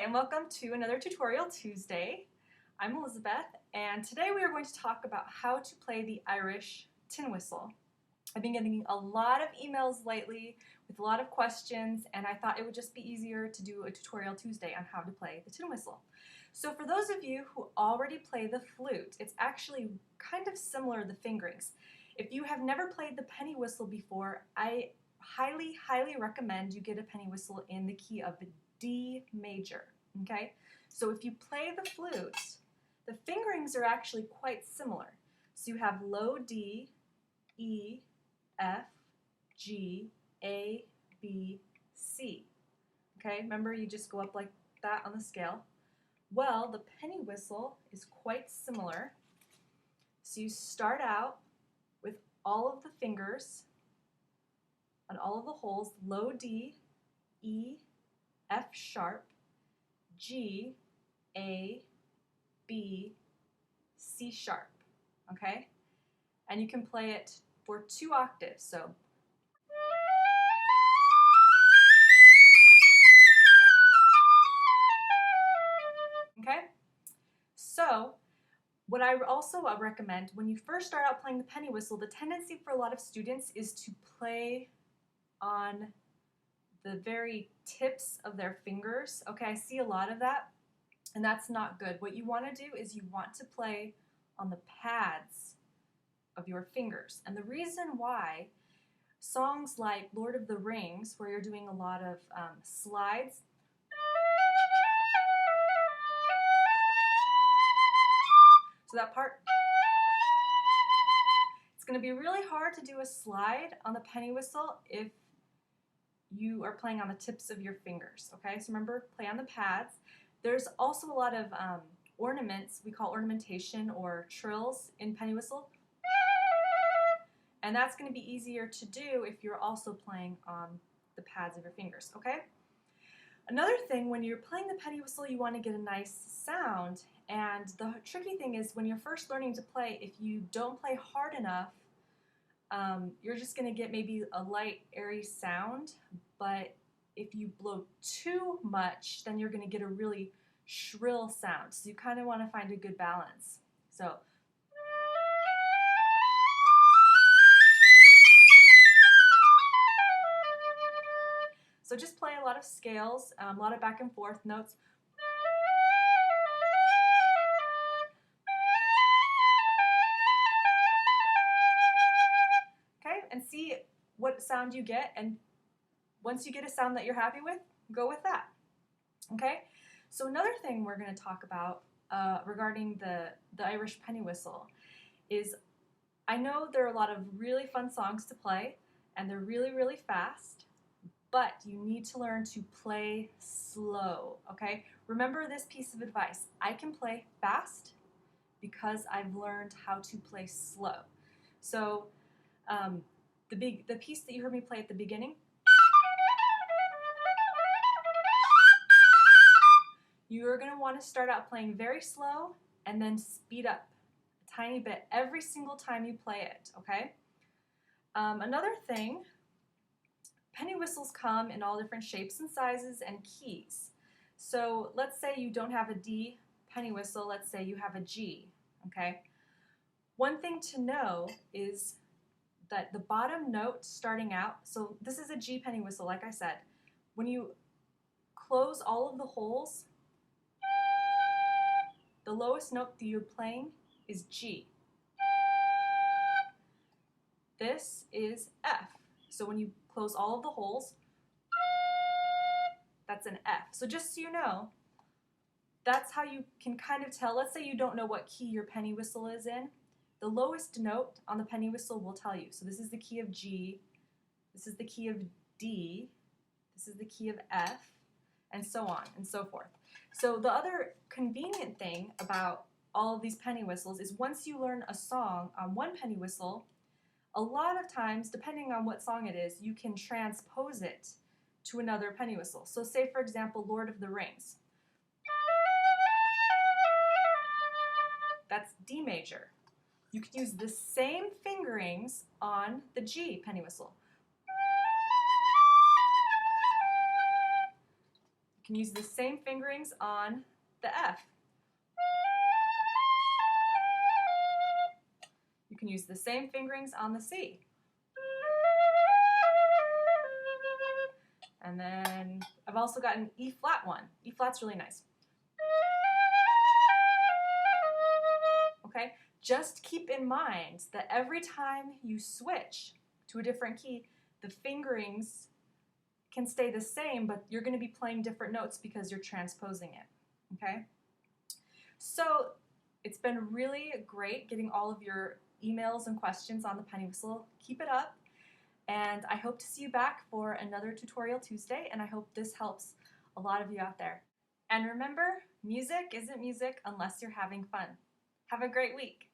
and welcome to another Tutorial Tuesday. I'm Elizabeth, and today we are going to talk about how to play the Irish tin whistle. I've been getting a lot of emails lately with a lot of questions, and I thought it would just be easier to do a Tutorial Tuesday on how to play the tin whistle. So for those of you who already play the flute, it's actually kind of similar, the fingerings. If you have never played the penny whistle before, I highly recommend you get a penny whistle in the key of D major, okay? So if you play the flute, the fingerings are actually quite similar. So you have low D, E, F, G, A, B, C. Okay, remember you just go up like that on the scale. Well, the penny whistle is quite similar. So you start out with all of the fingers on all of the holes, low D, E, F sharp, G, A, B, C sharp, okay? And you can play it for 2 octaves, so. Okay? So, what I also recommend, when you first start out playing the penny whistle, the tendency for a lot of students is to play on the very tips of their fingers. Okay, I see a lot of that, and that's not good. What you want to do is you want to play on the pads of your fingers. And the reason why, songs like Lord of the Rings, where you're doing a lot of slides, so that part, it's going to be really hard to do a slide on the penny whistle if you are playing on the tips of your fingers, okay? So remember, play on the pads. There's also a lot of ornaments, we call ornamentation or trills in penny whistle. And that's going to be easier to do if you're also playing on the pads of your fingers, okay? Another thing, when you're playing the penny whistle, you want to get a nice sound. And the tricky thing is when you're first learning to play, if you don't play hard enough, you're just going to get maybe a light, airy sound, but if you blow too much, then you're going to get a really shrill sound. So you kind of want to find a good balance. So just play a lot of scales, a lot of back and forth notes. Okay, and see what sound you get, and once you get a sound that you're happy with, go with that. Okay, so another thing we're going to talk about regarding the Irish penny whistle is, I know there are a lot of really fun songs to play, and they're really fast, but you need to learn to play slow, okay? Remember this piece of advice. I can play fast because I've learned how to play slow. So the piece that you heard me play at the beginning, you're going to want to start out playing very slow and then speed up a tiny bit every single time you play it, okay? Another thing, penny whistles come in all different shapes and sizes and keys. So let's say you don't have a D penny whistle, let's say you have a G, okay? One thing to know is that the bottom note starting out, so this is a G penny whistle, like I said, when you close all of the holes, the lowest note that you're playing is G. This is F. So when you close all of the holes, that's an F. So just so you know, that's how you can kind of tell. Let's say you don't know what key your penny whistle is in. The lowest note on the penny whistle will tell you. So this is the key of G, this is the key of D, this is the key of F, and so on and so forth. So the other convenient thing about all of these penny whistles is once you learn a song on one penny whistle, a lot of times, depending on what song it is, you can transpose it to another penny whistle. So say, for example, Lord of the Rings. That's D major. You can use the same fingerings on the G penny whistle. can use the same fingerings on the F. You can use the same fingerings on the C. And then I've also got an E flat one. E flat's really nice. Okay, just keep in mind that every time you switch to a different key, the fingerings can stay the same, but you're going to be playing different notes because you're transposing it. Okay, so it's been really great getting all of your emails and questions on the penny whistle. Keep it up, and I hope to see you back for another Tutorial Tuesday, and I hope this helps a lot of you out there. And remember, music isn't music unless you're having fun. Have a great week.